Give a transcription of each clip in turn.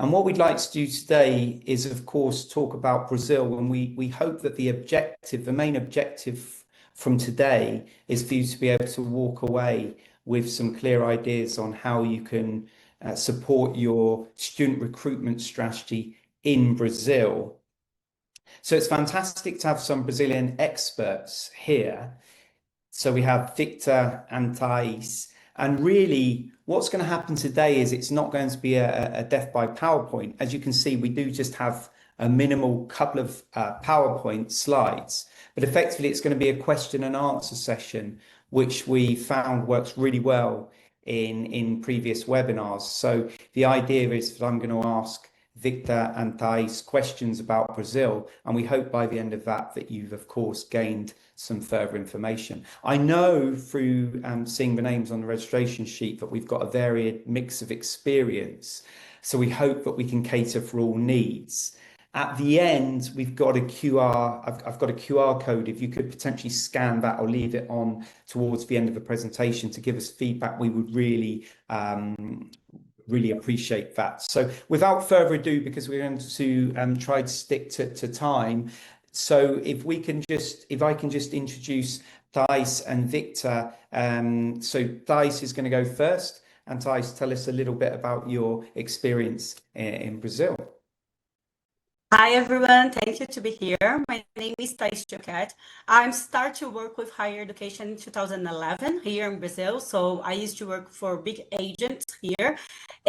And what we'd like to do today is, of course, talk about Brazil. And we hope that the main objective from today is for you to be able to walk away with some clear ideas on how you can support your student recruitment strategy in Brazil. So it's fantastic to have some Brazilian experts here. So we have Victor and Thays. And really, what's going to happen today is it's not going to be a death by PowerPoint. As you can see, we do just have a minimal couple of PowerPoint slides, but effectively it's going to be a question and answer session, which we found works really well in previous webinars. So the idea is that I'm going to ask Victor and Thays questions about Brazil, and we hope by the end of that you've of course gained some further information. I know through seeing the names on the registration sheet that we've got a varied mix of experience, so we hope that we can cater for all needs. At the end, we've got a QR, I've got a QR code. If you could potentially scan that or leave it on towards the end of the presentation to give us feedback, we would really appreciate that. So without further ado, because we're going to try to stick to time, so if I can just introduce Thays and Victor. So Thays is going to go first, and Thays, tell us a little bit about your experience in Brazil. Hi everyone, thank you to be here. My name is Thays Chioquete. I started to work with higher education in 2011 here in Brazil. So I used to work for big agents here.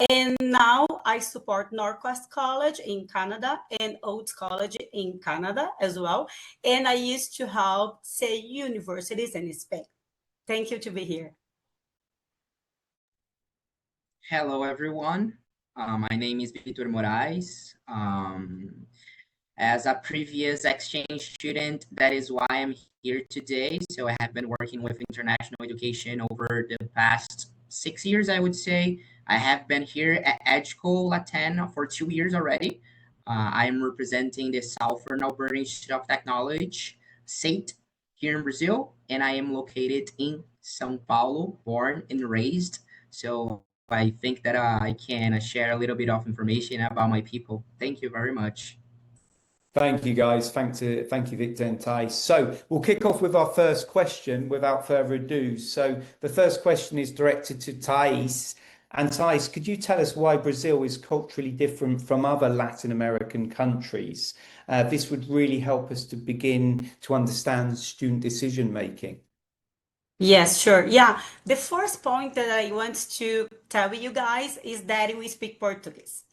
And now I support Northwest College in Canada and Oates College in Canada as well. And I used to help, say, universities in Spain. Thank you to be here. Hello everyone. My name is Vitor Moraes. As a previous exchange student, that is why I'm here today. So I have been working with international education over the past 6 years, I would say. I have been here at EdCo Latam for 2 years already. I am representing the Southern Alberta Institute of Technology, SAIT, here in Brazil, and I am located in São Paulo, born and raised. So I think that I can share a little bit of information about my people. Thank you very much. Thank you, guys. Thank you, Victor and Thays. So we'll kick off with our first question without further ado. So the first question is directed to Thays. And Thays, could you tell us why Brazil is culturally different from other Latin American countries? This would really help us to begin to understand student decision making. Yes, sure. Yeah, the first point that I want to tell you guys is that we speak Portuguese.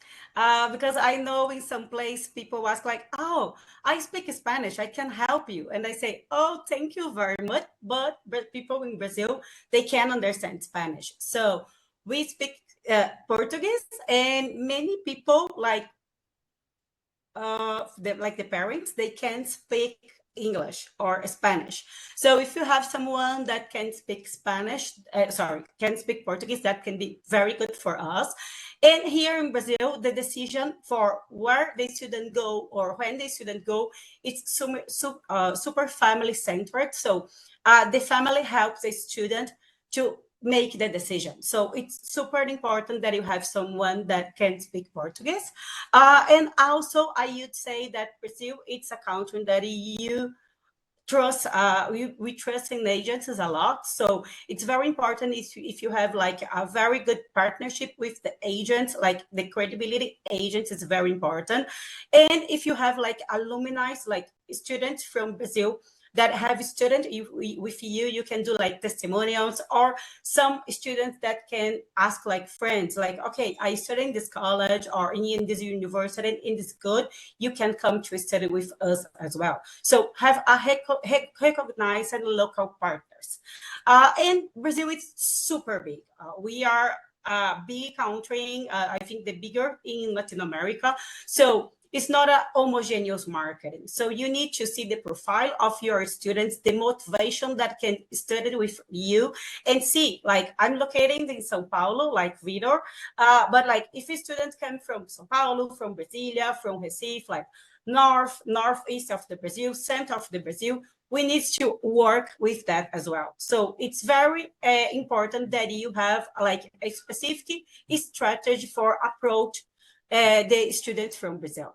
Because I know in some place people ask like, oh, I speak Spanish, I can help you. And I say, oh, thank you very much. But people in Brazil, they can understand Spanish. So we speak Portuguese, and many people like the parents, they can speak English or Spanish. So if you have someone that can speak can speak Portuguese, that can be very good for us. And here in Brazil, the decision for where the student go or when the student go, it's super family centered. So the family helps the student to make the decision. So it's super important that you have someone that can speak Portuguese. And also I would say that Brazil, it's a country that you trust, we trust in agencies a lot. So it's very important if you have like a very good partnership with the agents, like the credibility agents is very important. And if you have like alumni, like students from Brazil that have student with you, you can do like testimonials, or some students that can ask like friends, like, okay, I study in this college or in this university, in this good, you can come to study with us as well. So have a recognized and local partners. And Brazil is super big. We are a big country, I think the bigger in Latin America. So it's not a homogeneous marketing. So you need to see the profile of your students, the motivation that can study with you, and see, like, I'm located in Sao Paulo, like Vitor, but like if a student come from Sao Paulo, from Brasilia, from Recife, like northeast of the Brazil, center of the Brazil, we need to work with that as well. So it's very important that you have like a specific strategy for approach the students from Brazil.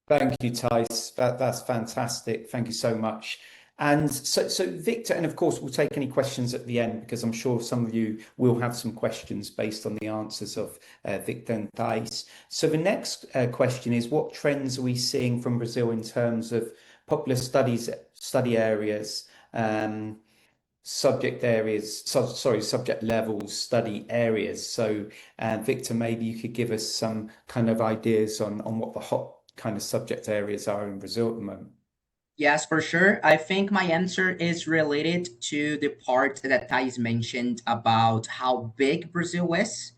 Thank you, Thays. That's fantastic. Thank you so much. And so Victor, and of course, we'll take any questions at the end, because I'm sure some of you will have some questions based on the answers of Victor and Thays. So the next question is, what trends are we seeing from Brazil in terms of popular study areas, subject levels, study areas? So Victor, maybe you could give us some kind of ideas on what the hot kind of subject areas are in Brazil at the moment. Yes, for sure. I think my answer is related to the part that Thais mentioned about how big Brazil is.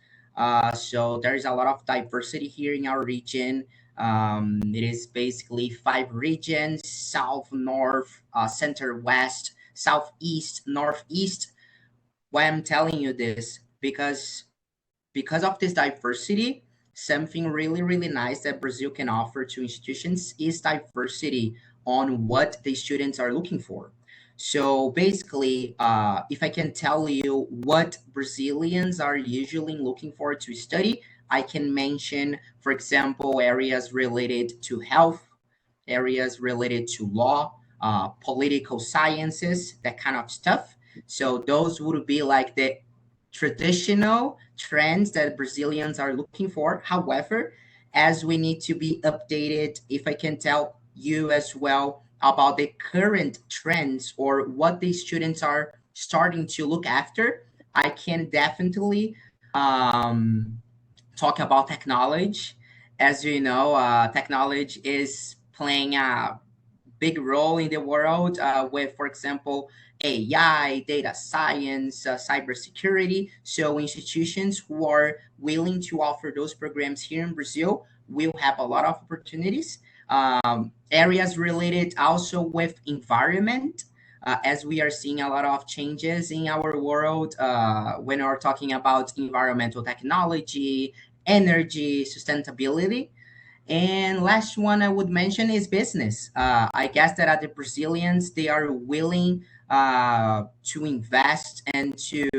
So there's a lot of diversity here in our region. It is basically 5 regions: south, north, center, west, southeast, northeast. Why I'm telling you this? Because of this diversity, something really, really nice that Brazil can offer to institutions is diversity on what the students are looking for. So basically, if I can tell you what Brazilians are usually looking for to study, I can mention, for example, areas related to health, areas related to law, political sciences, that kind of stuff. So those would be like the traditional trends that Brazilians are looking for. However, as we need to be updated, if I can tell you as well about the current trends or what the students are starting to look after, I can definitely talk about technology. As you know, technology is playing a big role in the world with, for example, AI, data science, cybersecurity. So institutions who are willing to offer those programs here in Brazil will have a lot of opportunities. Areas related also with environment, as we are seeing a lot of changes in our world when we're talking about environmental technology, energy, sustainability. And last one I would mention is business. I guess that the Brazilians, they are willing to invest and to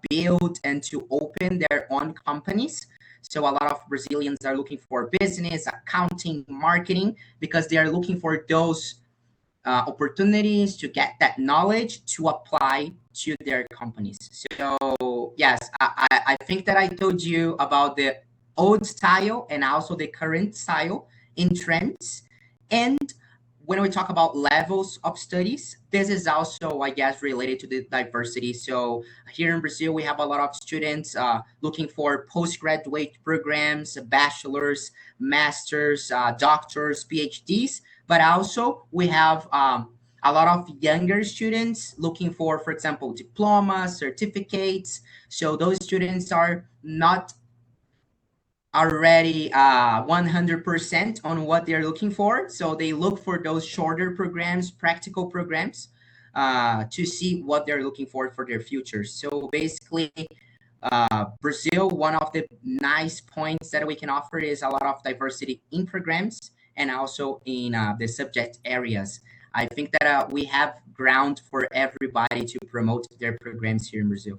build and to open their own companies. So a lot of Brazilians are looking for business, accounting, marketing, because they are looking for those opportunities to get that knowledge to apply to their companies. So yes, I think that I told you about the old style and also the current style in trends. And when we talk about levels of studies, this is also, I guess, related to the diversity. So here in Brazil, we have a lot of students looking for postgraduate programs, bachelors, masters, doctors, PhDs, but also we have a lot of younger students looking for example, diplomas, certificates. So those students are not already 100% on what they're looking for. So they look for those shorter programs, practical programs, to see what they're looking for their future. So basically, Brazil, one of the nice points that we can offer is a lot of diversity in programs and also in the subject areas. I think that we have ground for everybody to promote their programs here in Brazil.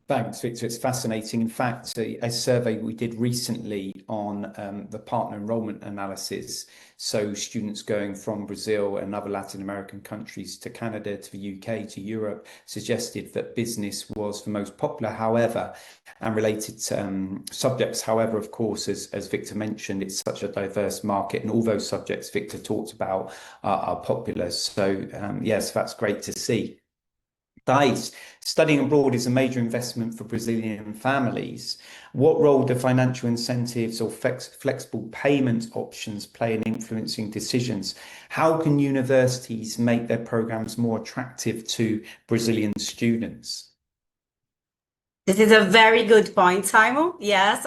Thanks, Victor. It's fascinating. In fact, a survey we did recently on the partner enrollment analysis, so students going from Brazil and other Latin American countries to Canada, to the UK, to Europe, suggested that business was the most popular, however, and related subjects. However, of course, as Victor mentioned, it's such a diverse market, and all those subjects Victor talked about are popular. So yes, that's great to see. Thays, studying abroad is a major investment for Brazilian families. What role do financial incentives or flexible payment options play in influencing decisions? How can universities make their programs more attractive to Brazilian students? This is a very good point, Simon. Yes,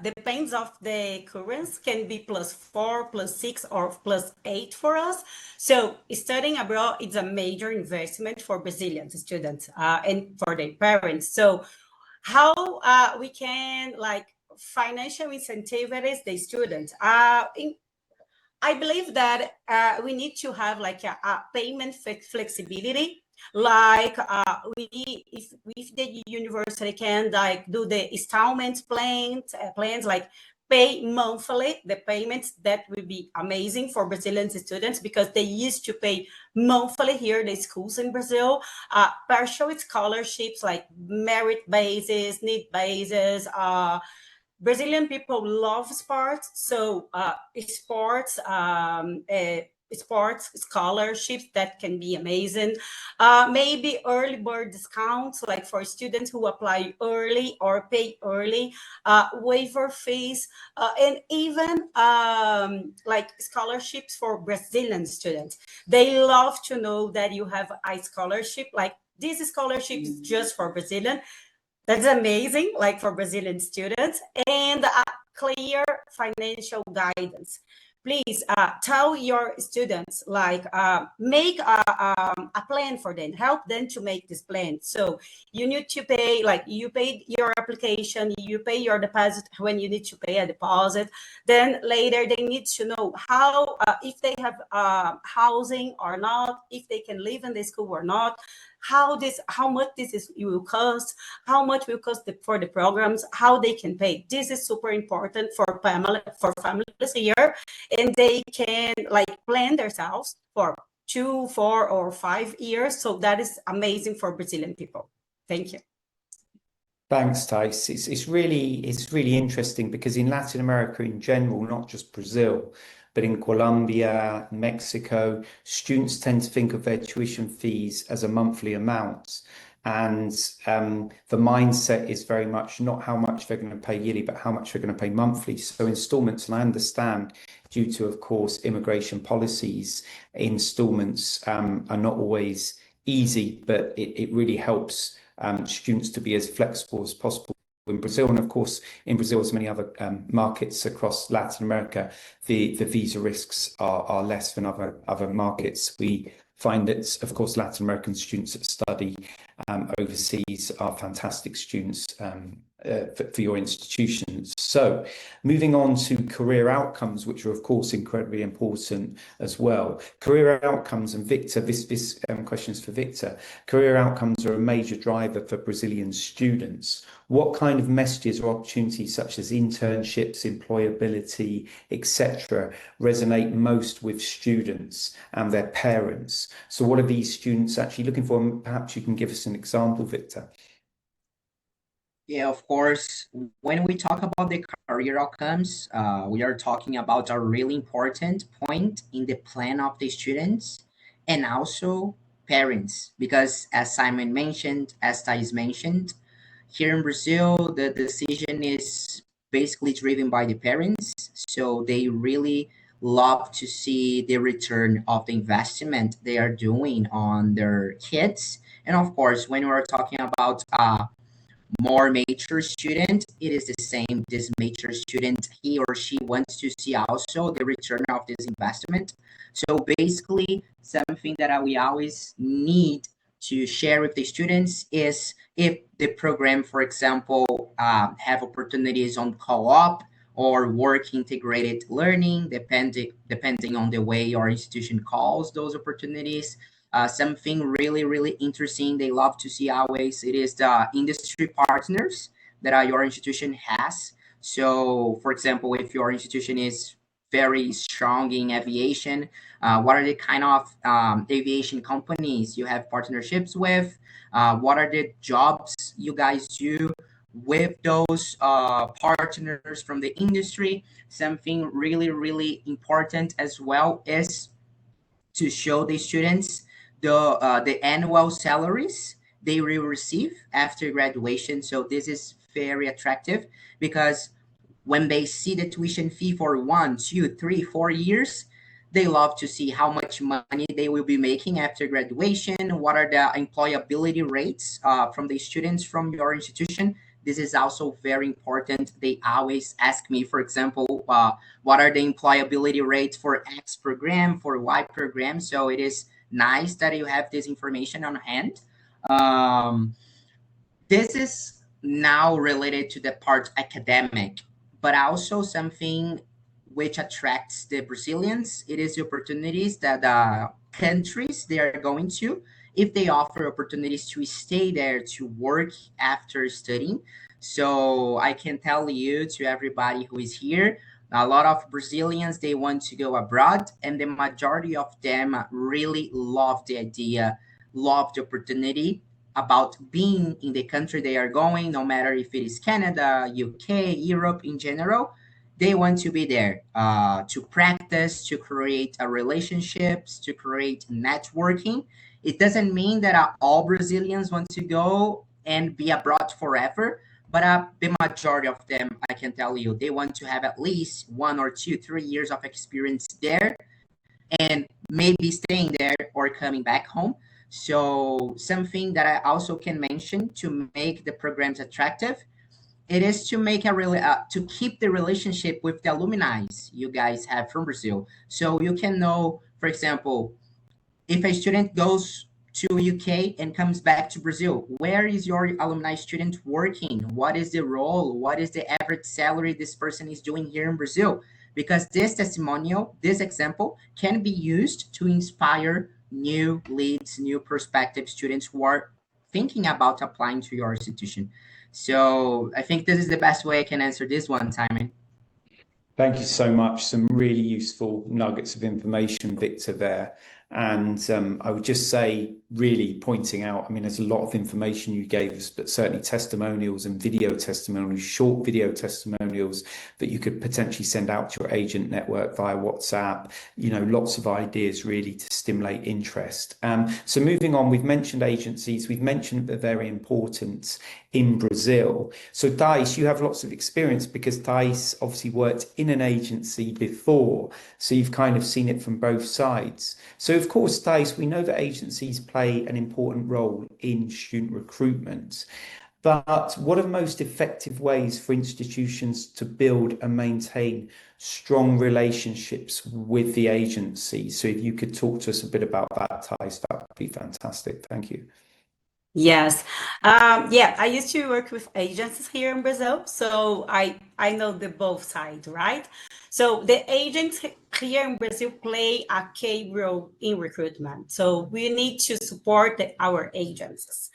depends of the currency, can be +4, +6, or +8 for us. So studying abroad is a major investment for Brazilian students and for their parents. So how we can financial incentivize the students? I believe that we need to have a payment flexibility Like if the university can like do the installment plans like pay monthly the payments, that would be amazing for Brazilian students because they used to pay monthly here the schools in Brazil. Partial scholarships like merit basis, need basis. Brazilian people love sports, so sports scholarships that can be amazing. Maybe early bird discounts, like for students who apply early or pay early, waiver fees, and even like scholarships for Brazilian students. They love to know that you have a scholarship. Like this scholarship is just for Brazilian. That's amazing, like for Brazilian students, and clear financial guidance. Please tell your students, like make a plan for them, help them to make this plan. So you need to pay, like you paid your application, you pay your deposit when you need to pay a deposit. Then later they need to know how, if they have housing or not, if they can live in the school or not, how much will cost, how much will cost for the programs, how they can pay. This is super important for families here, and they can like plan themselves for 2, 4, or 5 years. So that is amazing for Brazilian people. Thank you. Thanks, Thays. It's really interesting because in Latin America in general, not just Brazil, but in Colombia, Mexico, students tend to think of their tuition fees as a monthly amount. And the mindset is very much not how much they're going to pay yearly, but how much they're going to pay monthly. So installments, and I understand due to, of course, immigration policies, installments are not always easy, but it really helps students to be as flexible as possible in Brazil. And of course, in Brazil, as many other markets across Latin America, the visa risks are less than other markets. We find that, of course, Latin American students that study overseas are fantastic students for your institutions. So moving on to career outcomes, which are, of course, incredibly important as well. Career outcomes, and Victor, this question is for Victor. Career outcomes are a major driver for Brazilian students. What kind of messages or opportunities such as internships, employability, etc., resonate most with students and their parents? So what are these students actually looking for? And perhaps you can give us an example, Victor. Yeah, of course. When we talk about the career outcomes, we are talking about a really important point in the plan of the students and also parents. Because as Simon mentioned, as Thais mentioned, here in Brazil, the decision is basically driven by the parents. So they really love to see the return of the investment they are doing on their kids. And of course, when we're talking about more mature student, it is the same. This mature student, he or she wants to see also the return of this investment. So basically, something that we always need to share with the students is if the program, for example, have opportunities on co-op or work integrated learning, depending on the way your institution calls those opportunities. Something really interesting they love to see always, it is the industry partners that your institution has. So for example, if your institution is very strong in aviation, what are the kind of aviation companies you have partnerships with? What are the jobs you guys do with those partners from the industry? Something really important as well is to show the students the annual salaries they will receive after graduation. So this is very attractive because when they see the tuition fee for 1, 2, 3, 4 years, they love to see how much money they will be making after graduation. What are the employability rates from the students from your institution? This is also very important. They always ask me, for example, what are the employability rates for X program, for Y program? So it is nice that you have this information on hand. This is now related to the part academic, but also something which attracts the Brazilians. It is the opportunities that countries they are going to, if they offer opportunities to stay there to work after studying. So I can tell you to everybody who is here, a lot of Brazilians, they want to go abroad, and the majority of them really love the idea, love the opportunity about being in the country they are going, no matter if it is Canada, UK, Europe in general. They want to be there to practice, to create relationships, to create networking. It doesn't mean that all Brazilians want to go and be abroad forever, but the majority of them, I can tell you, they want to have at least 1 or 2, 3 years of experience there, and maybe staying there or coming back home. So something that I also can mention to make the programs attractive, it is to make to keep the relationship with the alumni you guys have from Brazil. So you can know, for example, if a student goes to UK and comes back to Brazil, where is your alumni student working? What is the role? What is the average salary this person is doing here in Brazil? Because this testimonial, this example, can be used to inspire new leads, new prospective students who are thinking about applying to your institution. So I think this is the best way I can answer this one, Simon. Thank you so much. Some really useful nuggets of information, Victor, there. And I would just say, really pointing out, I mean, there's a lot of information you gave us, but certainly testimonials and video testimonials, short video testimonials that you could potentially send out to your agent network via WhatsApp, you know, lots of ideas really to stimulate interest. So moving on, we've mentioned agencies, we've mentioned that they're very important in Brazil. So Thays, you have lots of experience because Thays obviously worked in an agency before, so you've kind of seen it from both sides. So of course, Thays, we know that agencies play an important role in student recruitment, but what are the most effective ways for institutions to build and maintain strong relationships with the agency? So if you could talk to us a bit about that, Thays, that would be fantastic. Thank you. Yes. Yeah, I used to work with agencies here in Brazil, so I know the both sides, right? So the agents here in Brazil play a key role in recruitment. So we need to support our agencies.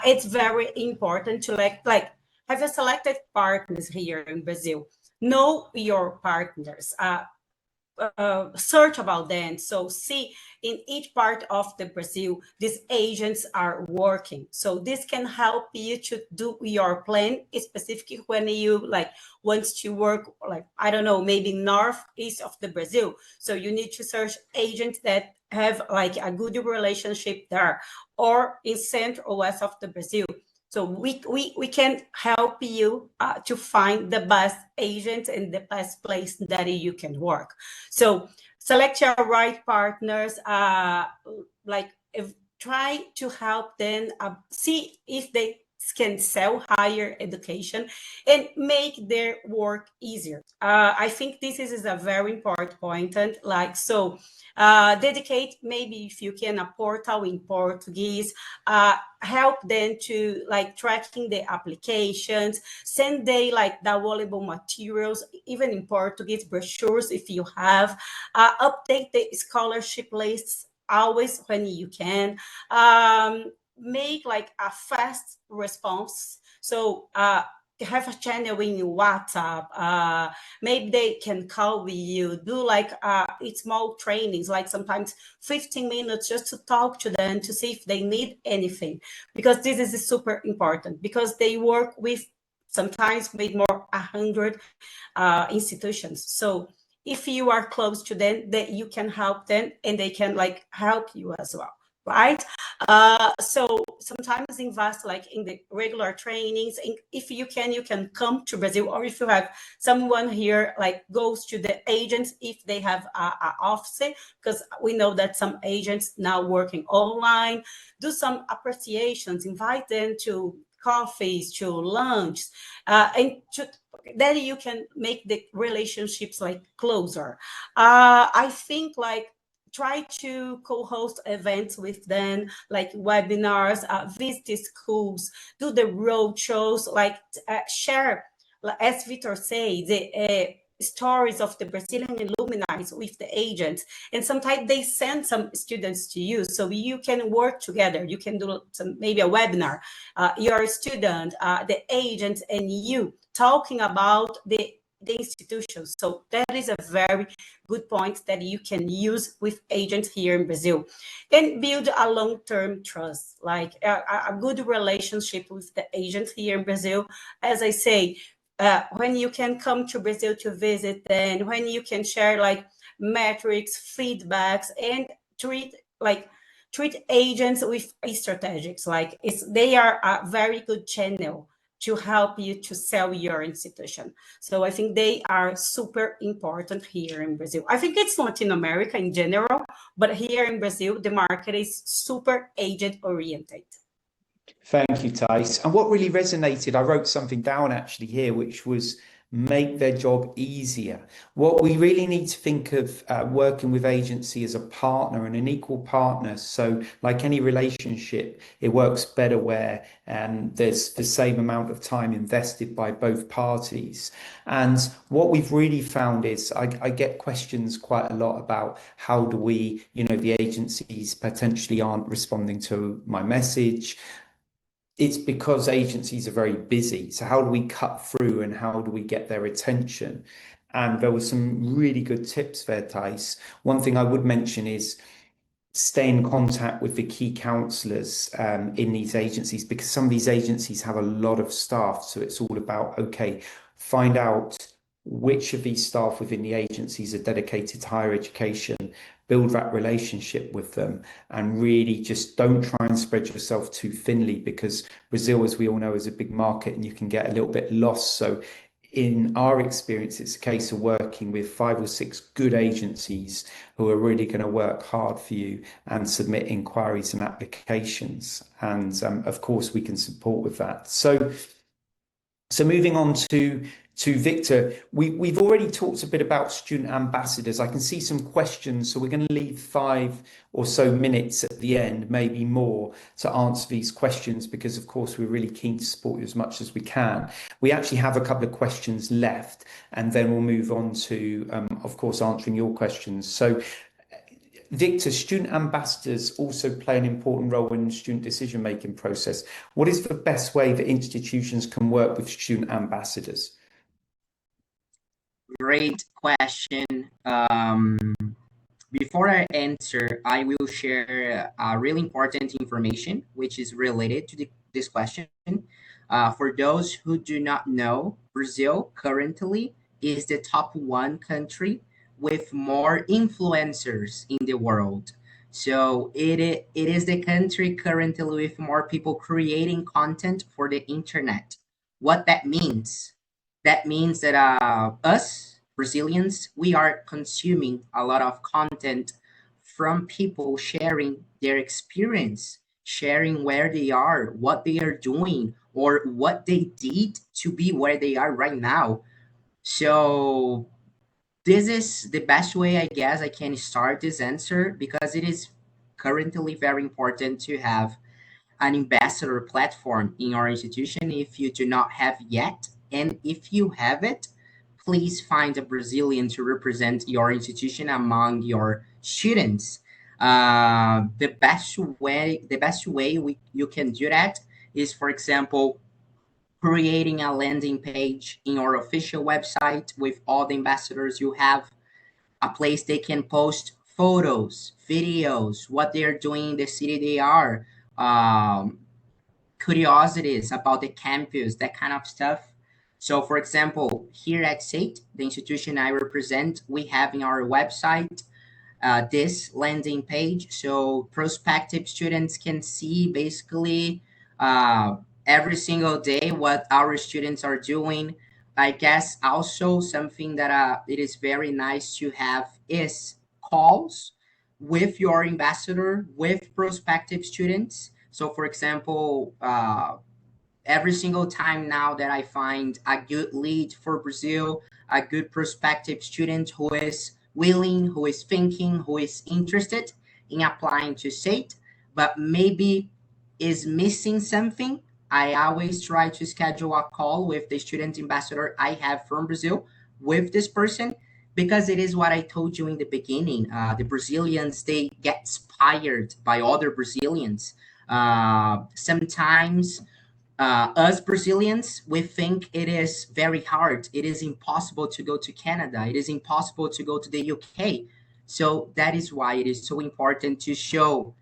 It's very important to like have a selected partners here in Brazil. Know your partners. Search about them. So see in each part of the Brazil, these agents are working. So this can help you to do your plan, specifically when you like want to work, like, I don't know, maybe northeast of the Brazil. So you need to search agents that have like a good relationship there, or in central west of the Brazil. So we can help you to find the best agent and the best place that you can work. So select your right partners, try to help them see if they can sell higher education and make their work easier. I think this is a very important point. And dedicate, maybe if you can, a portal in Portuguese, help them to like tracking the applications, send they like downloadable materials, even in Portuguese, brochures if you have, update the scholarship lists always when you can, make like a fast response. So have a channel in WhatsApp, maybe they can call you, do like small trainings, like sometimes 15 minutes just to talk to them to see if they need anything, because this is super important, because they work with sometimes with more 100 institutions. So if you are close to them, that you can help them and they can like help you as well, right? So sometimes invest like in the regular trainings, and if you can come to Brazil, or if you have someone here like goes to the agents if they have a office, because we know that some agents now working online, do some appreciations, invite them to coffees, to lunch, and then you can make the relationships like closer. I think like try to co-host events with them, like webinars, visit schools, do the road shows, like share, as Vitor said, stories of the Brazilian alumni with the agents, and sometimes they send some students to you, so you can work together. You can do maybe a webinar, your student, the agent, and you talking about the institutions. So that is a very good point that you can use with agents here in Brazil, and build a long-term trust, like a good relationship with the agents here in Brazil. As I say, when you can come to Brazil to visit, then when you can share like metrics, feedbacks, and treat agents with strategics, like they are a very good channel to help you to sell your institution. So I think they are super important here in Brazil. I think it's Latin America in general, but here in Brazil, the market is super agent oriented. Thank you, Thays. And what really resonated, I wrote something down actually here, which was make their job easier. What we really need to think of working with agency as a partner and an equal partner. So like any relationship, it works better where there's the same amount of time invested by both parties. And what we've really found is I get questions quite a lot about how do we, the agencies potentially aren't responding to my message. It's because agencies are very busy. So how do we cut through and how do we get their attention? And there were some really good tips there, Thays. One thing I would mention is stay in contact with the key counselors in these agencies, because some of these agencies have a lot of staff. So it's all about, okay, find out which of these staff within the agencies are dedicated to higher education, build that relationship with them, and really just don't try and spread yourself too thinly, because Brazil, as we all know, is a big market and you can get a little bit lost. So in our experience, it's a case of working with 5 or 6 good agencies who are really going to work hard for you and submit inquiries and applications. And of course, we can support with that. So moving on to Vitor, we've already talked a bit about student ambassadors. I can see some questions, so we're going to leave 5 or so minutes at the end, maybe more, to answer these questions, because of course we're really keen to support you as much as we can. We actually have a couple of questions left, and then we'll move on to, of course, answering your questions. So Vitor, student ambassadors also play an important role in the student decision-making process. What is the best way that institutions can work with student ambassadors? Great question. Before I answer, I will share really important information which is related to this question. For those who do not know, Brazil currently is the top 1 country with more influencers in the world. So it is the country currently with more people creating content for the internet. What that means? That means that us Brazilians, we are consuming a lot of content from people sharing their experience, sharing where they are, what they are doing, or what they did to be where they are right now. So this is the best way, I guess, I can start this answer, because it is currently very important to have an ambassador platform in our institution if you do not have yet. And if you have it, please find a Brazilian to represent your institution among your students. The best way you can do that is, for example, creating a landing page in your official website with all the ambassadors you have, a place they can post photos, videos, what they're doing in the city they are, curiosities about the campus, that kind of stuff. So, for example, here at SAIT, the institution I represent, we have in our website this landing page, so prospective students can see basically every single day what our students are doing. I guess also something that it is very nice to have is calls with your ambassador, with prospective students. So, for example, every single time now that I find a good lead for Brazil, a good prospective student who is willing, who is thinking, who is interested in applying to SAIT, but maybe is missing something, I always try to schedule a call with the student ambassador I have from Brazil. with this person, because it is what I told you in the beginning. The Brazilians, they get inspired by other Brazilians. Sometimes us Brazilians, we think it is very hard. It is impossible to go to Canada. It is impossible to go to the UK. So that is why it is so important to show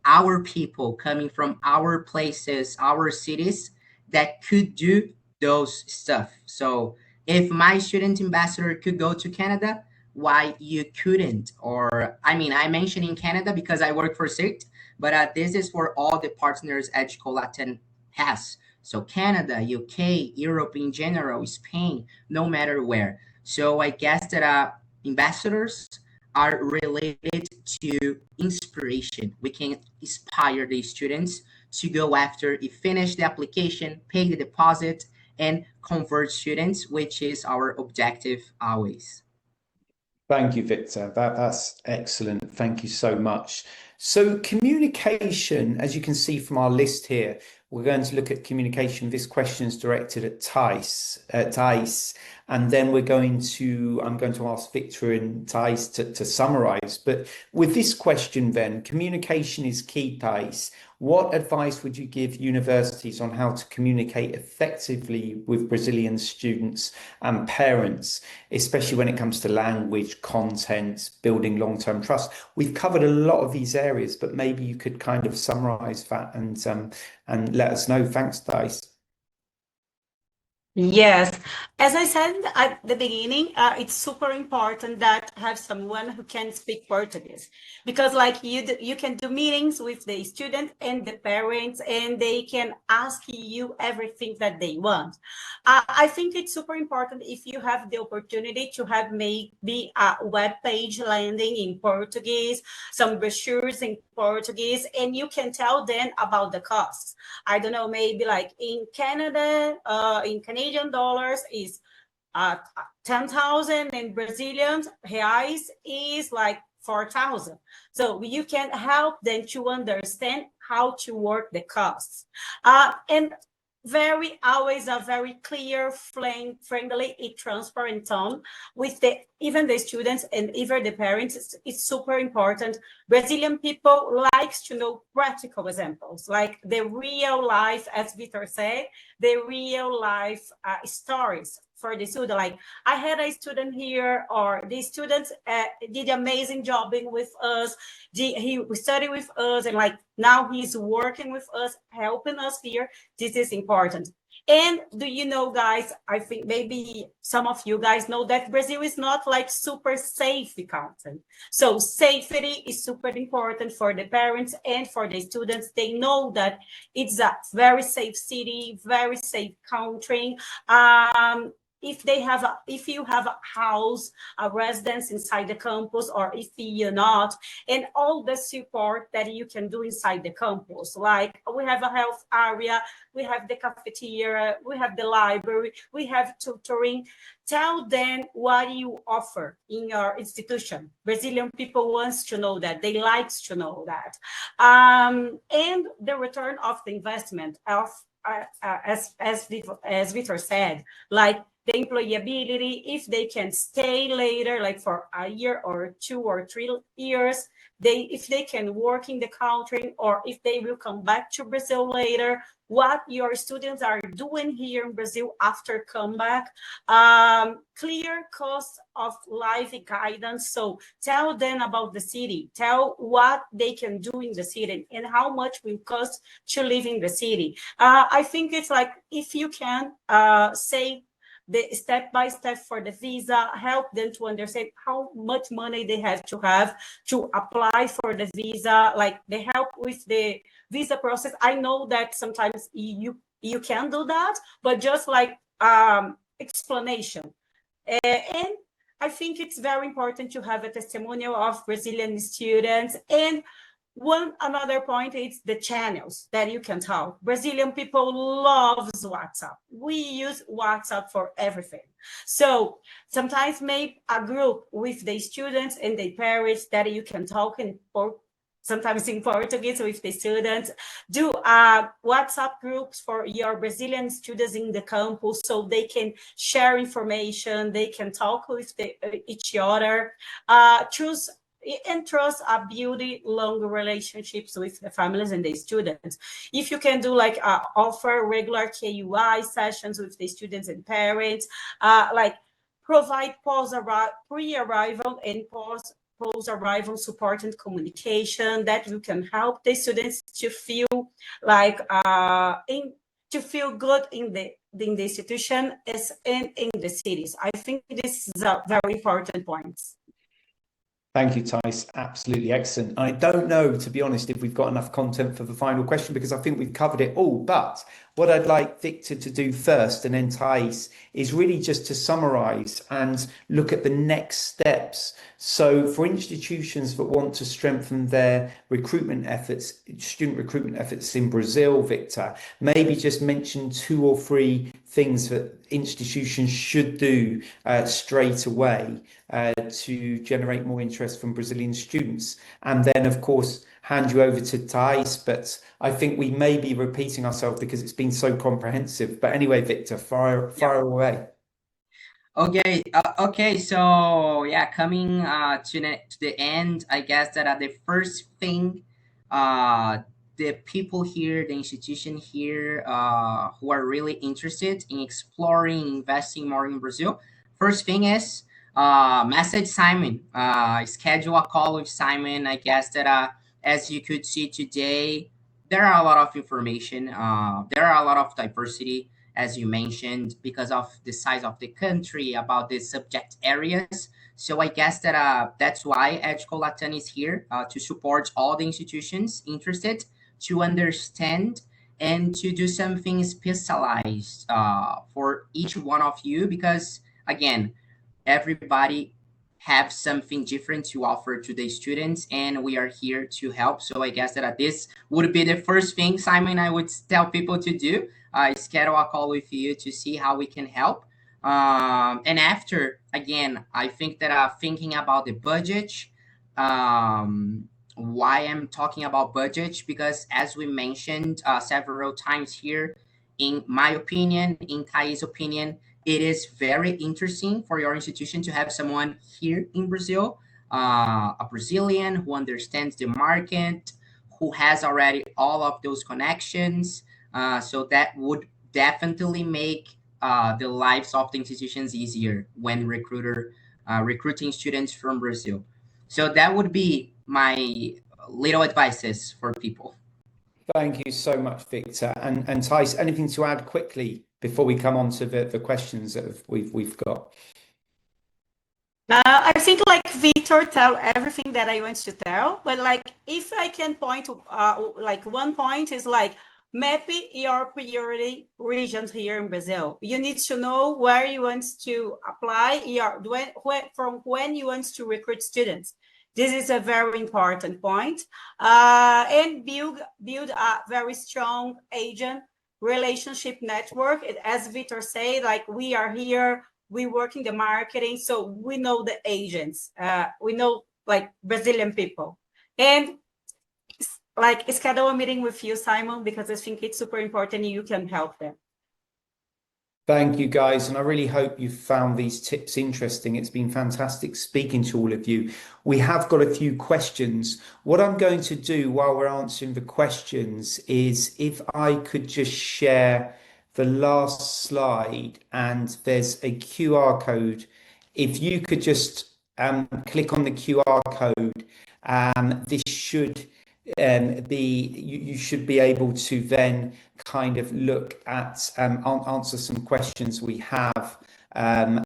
our people coming from our places, our cities, that could do those stuff. So if my student ambassador could go to Canada, why you couldn't? Or I mean, I mentioned in Canada because I work for CIRT, but this is for all the partners EdCo Latam has. So Canada, UK, Europe in general, Spain, no matter where. So I guess that ambassadors are related to inspiration. We can inspire the students to go after, finish the application, pay the deposit, and convert students, which is our objective always. Thank you, Victor. That's excellent. Thank you so much. So communication, as you can see from our list here, we're going to look at communication. This question is directed at Thays, and then I'm going to ask Victor and Thays to summarize. But with this question then, communication is key, Thays. What advice would you give universities on how to communicate effectively with Brazilian students and parents, especially when it comes to language, content, building long-term trust? We've covered a lot of these areas, but maybe you could kind of summarize that and let us know. Thanks, Thays. Yes, as I said at the beginning, it's super important that have someone who can speak Portuguese, because like you can do meetings with the student and the parents, and they can ask you everything that they want. I think it's super important if you have the opportunity to have maybe a web page landing in Portuguese, some brochures in Portuguese, and you can tell them about the costs. I don't know, maybe like in Canada, in Canadian dollars is 10,000, and Brazilian reais is like 4,000. So you can help them to understand how to work the costs. And always a very clear, friendly, and transparent tone with even the students and even the parents. It's super important. Brazilian people likes to know practical examples, like the real life, as Vitor said, the real life stories for the student. Like, I had a student here, or the students did amazing jobbing with us. He studied with us, and like now he's working with us, helping us here. This is important. And do you know, guys, I think maybe some of you guys know that Brazil is not like super safe country. So safety is super important for the parents and for the students. They know that it's a very safe city, very safe country. If you have a house, a residence inside the campus, or if you're not, and all the support that you can do inside the campus. Like, we have a health area, we have the cafeteria, we have the library, we have tutoring. Tell them what you offer in your institution. Brazilian people wants to know that, they likes to know that. And the return of the investment of, as Vitor said, like the employability, if they can stay later, like for a year or 2 or 3 years, if they can work in the country, or if they will come back to Brazil later, what your students are doing here in Brazil after comeback, clear cost of life guidance. So tell them about the city, tell what they can do in the city and how much will cost to live in the city. I think it's like, if you can say the step-by-step for the visa, help them to understand how much money they have to apply for the visa, like they help with the visa process. I know that sometimes you can do that, but just like explanation. And I think it's very important to have a testimonial of Brazilian students. And another point is the channels that you can talk. Brazilian people loves WhatsApp. We use WhatsApp for everything. So sometimes make a group with the students and the parents that you can talk in sometimes in Portuguese with the students. Do WhatsApp groups for your Brazilian students in the campus so they can share information, they can talk with each other. Choose and trust are building long relationships with the families and the students. If you can do like offer regular KUI sessions with the students and parents, like provide pre-arrival and post-arrival support and communication that you can help the students to feel like to feel good in the institution and in the cities. I think this is a very important point. Thank you, Thays. Absolutely excellent. I don't know, to be honest, if we've got enough content for the final question, because I think we've covered it all. But what I'd like Victor to do first, and then Thays, is really just to summarize and look at the next steps. So for institutions that want to strengthen their recruitment efforts, student recruitment efforts in Brazil, Victor, maybe just mention 2 or 3 things that institutions should do straight away to generate more interest from Brazilian students. And then, of course, hand you over to Thays, but I think we may be repeating ourselves because it's been so comprehensive. But anyway, Victor, fire away. Okay. So yeah, coming to the end, I guess that the first thing, the people here, the institution here, who are really interested in exploring, investing more in Brazil, first thing is message Simon, schedule a call with Simon. I guess that as you could see today, there are a lot of information. There are a lot of diversity, as you mentioned, because of the size of the country, about the subject areas. So I guess that that's why EdCo Latam is here, to support all the institutions interested to understand and to do something specialized for each one of you, because again, everybody have something different to offer to the students, and we are here to help. So I guess that this would be the first thing, Simon, I would tell people to do, schedule a call with you to see how we can help. And after, again, I think that thinking about the budget, why I'm talking about budget, because as we mentioned several times here, in my opinion, in Thays' opinion, it is very interesting for your institution to have someone here in Brazil, a Brazilian who understands the market, who has already all of those connections. So that would definitely make the lives of the institutions easier when recruiting students from Brazil. So that would be my little advices for people. Thank you so much, Victor. And Thays, anything to add quickly before we come on to the questions that we've got? I think like Vitor tell everything that I want to tell, but like if I can point to like one point is like mapping your priority regions here in Brazil. You need to know where you want to apply from when you want to recruit students. This is a very important point, and build a very strong agent relationship network. As Vitor said, like we are here, we work in the marketing, so we know the agents, we know like Brazilian people, and like schedule a meeting with you, Simon, because I think it's super important and you can help them. Thank you, guys. And I really hope you found these tips interesting. It's been fantastic speaking to all of you. We have got a few questions. What I'm going to do while we're answering the questions is if I could just share the last slide, and there's a QR code. If you could just click on the QR code, this should you should be able to then kind of look at answer some questions we have, and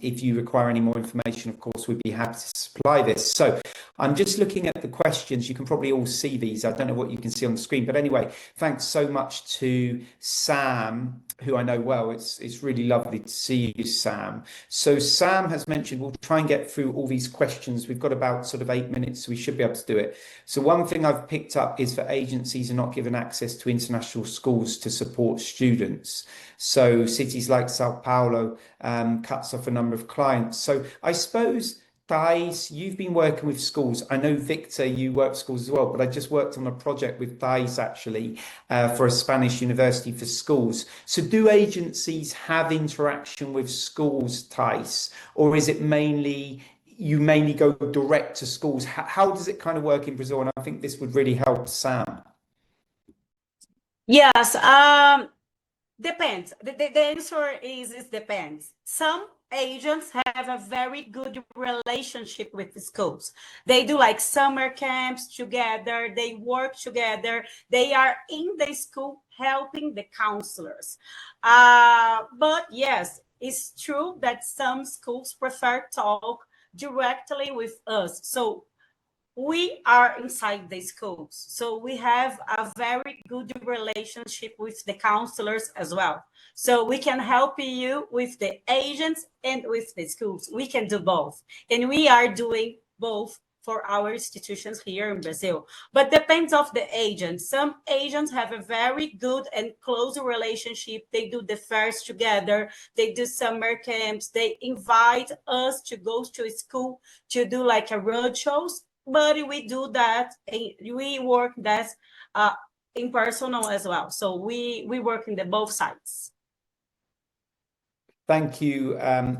if you require any more information, of course, we'd be happy to supply this. So I'm just looking at the questions. You can probably all see these. I don't know what you can see on the screen, but anyway, thanks so much to Sam, who I know well. It's really lovely to see you, Sam. So Sam has mentioned we'll try and get through all these questions. We've got about sort of 8 minutes, so we should be able to do it. So one thing I've picked up is that agencies are not given access to international schools to support students. So cities like Sao Paulo cuts off a number of clients. So I suppose Thays, you've been working with schools. I know, Victor, you work with schools as well, but I just worked on a project with Thays actually for a Spanish university for schools. So do agencies have interaction with schools, Thays, or is it mainly you mainly go direct to schools? How does it kind of work in Brazil? And I think this would really help Sam. Yes, depends. The answer is it depends. Some agents have a very good relationship with the schools. They do like summer camps together, they work together, they are in the school helping the counselors. But yes, it's true that some schools prefer talk directly with us. So we are inside the schools, so we have a very good relationship with the counselors as well, so we can help you with the agents and with the schools. We can do both, and we are doing both for our institutions here in Brazil. But depends of the agent. Some agents have a very good and close relationship. They do the fairs together, they do summer camps, they invite us to go to school to do like a road shows. But we do that, we work that in personal as well. So we work in the both sides. Thank you.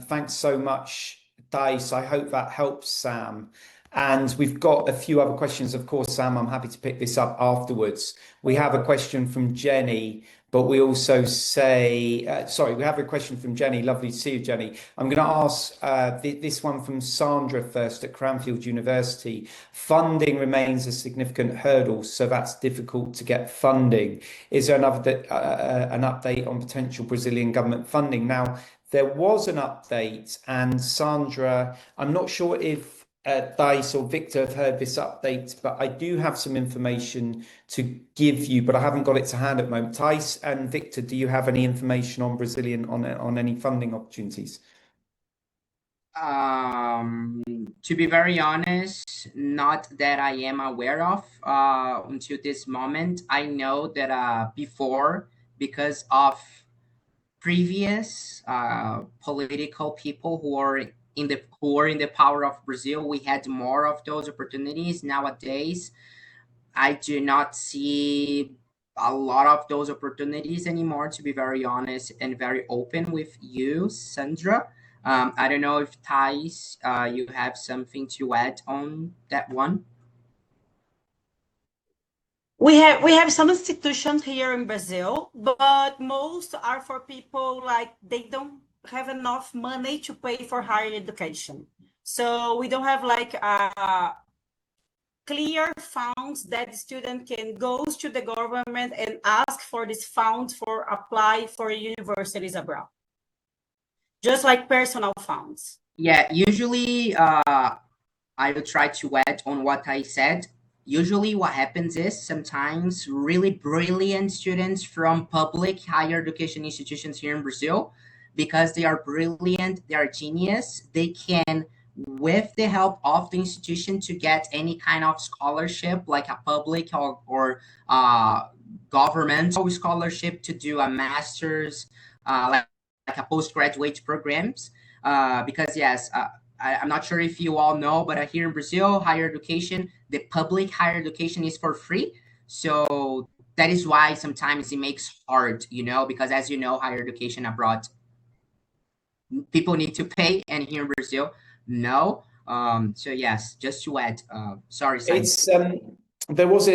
Thanks so much, Thays. I hope that helps Sam. And we've got a few other questions. Of course, Sam, I'm happy to pick this up afterwards. We have a question from Jenny, but we also say, we have a question from Jenny. Lovely to see you, Jenny. I'm going to ask this one from Sandra first at Cranfield University. Funding remains a significant hurdle, so that's difficult to get funding. Is there an update on potential Brazilian government funding? Now, there was an update, and Sandra, I'm not sure if Thays or Victor have heard this update, but I do have some information to give you, but I haven't got it to hand at the moment. Thays and Victor, do you have any information on Brazilian on any funding opportunities? To be very honest, not that I am aware of until this moment. I know that before, because of previous political people who are in the power of Brazil, we had more of those opportunities. Nowadays, I do not see a lot of those opportunities anymore, to be very honest and very open with you, Sandra. I don't know if Thays, you have something to add on that one. We have some institutions here in Brazil, but most are for people like they don't have enough money to pay for higher education. So we don't have like clear funds that the student can go to the government and ask for this fund for apply for universities abroad. Just like personal funds. Yeah, usually I will try to add on what I said. Usually what happens is sometimes really brilliant students from public higher education institutions here in Brazil, because they are brilliant, they are genius, they can, with the help of the institution, to get any kind of scholarship, like a public or governmental scholarship to do a master's, like a postgraduate programs. Because yes, I'm not sure if you all know, but here in Brazil, higher education, the public higher education is for free. So that is why sometimes it makes hard, because as you know, higher education abroad, people need to pay, and here in Brazil, no. So yes, just to add, sorry, Simon. It's there was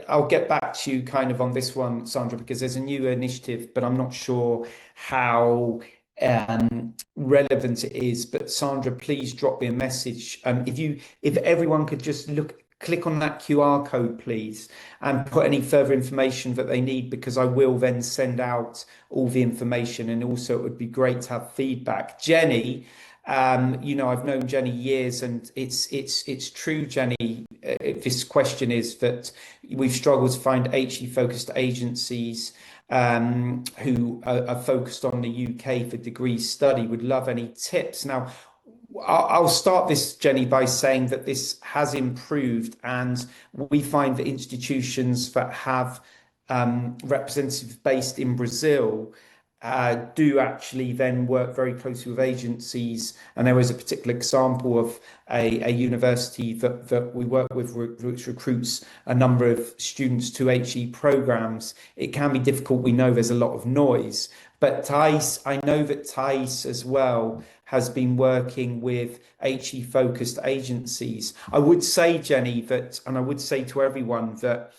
I'll get back to you kind of on this one, Sandra, because there's a new initiative, but I'm not sure how relevant it is. But Sandra, please drop me a message. If everyone could just click on that QR code, please, and put any further information that they need, because I will then send out all the information. And also, it would be great to have feedback. Jenny, I've known Jenny years, and it's true, Jenny. This question is that we've struggled to find HE focused agencies who are focused on the UK for degree study. Would love any tips. Now, I'll start this, Jenny, by saying that this has improved, and we find that institutions that have representatives based in Brazil do actually then work very closely with agencies. And there was a particular example of a university that we work with, which recruits a number of students to HE programs. It can be difficult. We know there's a lot of noise, but Thays, I know that Thays as well has been working with HE focused agencies. I would say, Jenny, that, and I would say to everyone that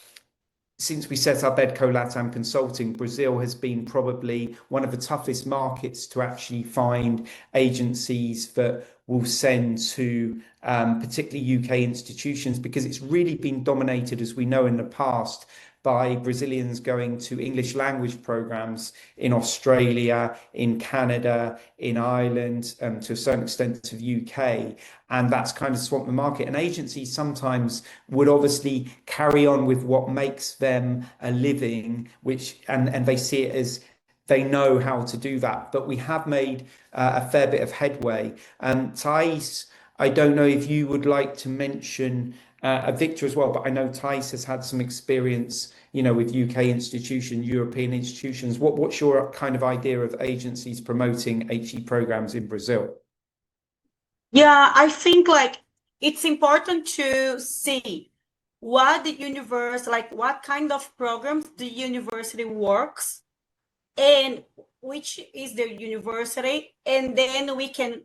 since we set up EdCo Latam Consulting, Brazil has been probably one of the toughest markets to actually find agencies that will send to particularly UK institutions, because it's really been dominated, as we know in the past, by Brazilians going to English language programs in Australia, in Canada, in Ireland, to a certain extent to the UK. And that's kind of swamped the market. And agencies sometimes would obviously carry on with what makes them a living, and they see it as they know how to do that. But we have made a fair bit of headway. Thays, I don't know if you would like to mention Victor as well, but I know Thays has had some experience, with UK institutions, European institutions. What's your kind of idea of agencies promoting HE programs in Brazil? Yeah, I think it's important to see what the university, what kind of programs the university works and which is the university, and then we can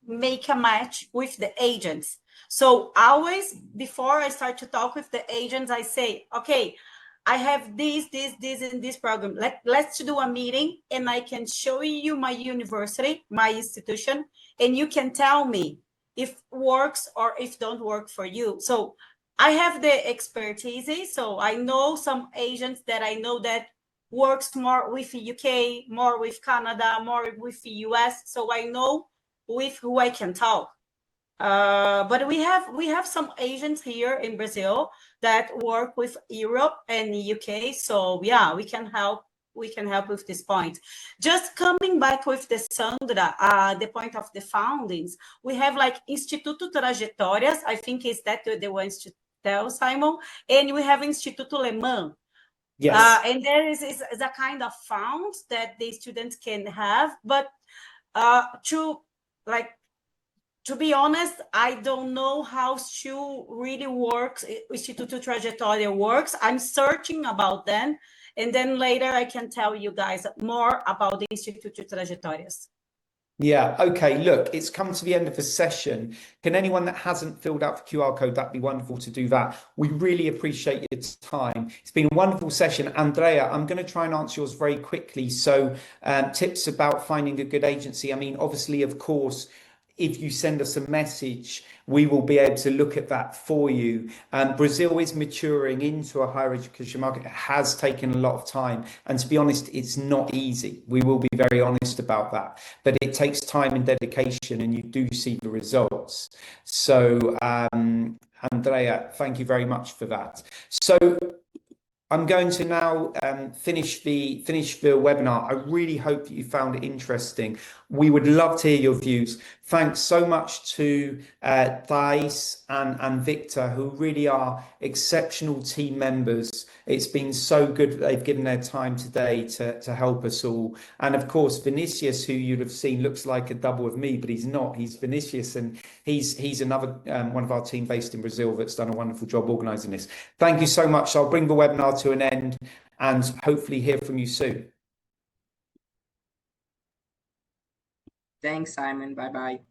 make a match with the agents. So always before I start to talk with the agents, I say, okay, I have this, and this program. Let's do a meeting and I can show you my university, my institution, and you can tell me if works or if don't work for you. So I have the expertise. So I know some agents that I know that works more with the UK, more with Canada, more with the US. So I know with who I can talk. But we have some agents here in Brazil that work with Europe and the UK. So yeah, we can help with this point. Just coming back with the Sandra, the point of the foundings, we have Instituto Trajetórias. I think is that the ones to tell, Simon. And we have Instituto Alemã. Yes. And there is a kind of fund that the students can have, but to be honest, I don't know how to really works. Instituto Trajetória works. I'm searching about them, and then later I can tell you guys more about the Instituto Trajetórias. Yeah, okay, look, it's come to the end of the session. Can anyone that hasn't filled out the QR code, that'd be wonderful to do that. We really appreciate your time. It's been a wonderful session. Andrea, I'm going to try and answer yours very quickly. So tips about finding a good agency. I mean, obviously, of course, if you send us a message, we will be able to look at that for you. Brazil is maturing into a higher education market. It has taken a lot of time. And to be honest, it's not easy. We will be very honest about that. But it takes time and dedication, and you do see the results. So, Andrea, thank you very much for that. So, I'm going to now finish the webinar. I really hope that you found it interesting. We would love to hear your views. Thanks so much to Thays and Victor, who really are exceptional team members. It's been so good that they've given their time today to help us all. And of course, Vinicius, who you'd have seen looks like a double of me, but he's not. He's Vinicius, and he's another one of our team based in Brazil that's done a wonderful job organising this. Thank you so much. I'll bring the webinar to an end and hopefully hear from you soon. Thanks, Simon. Bye-bye.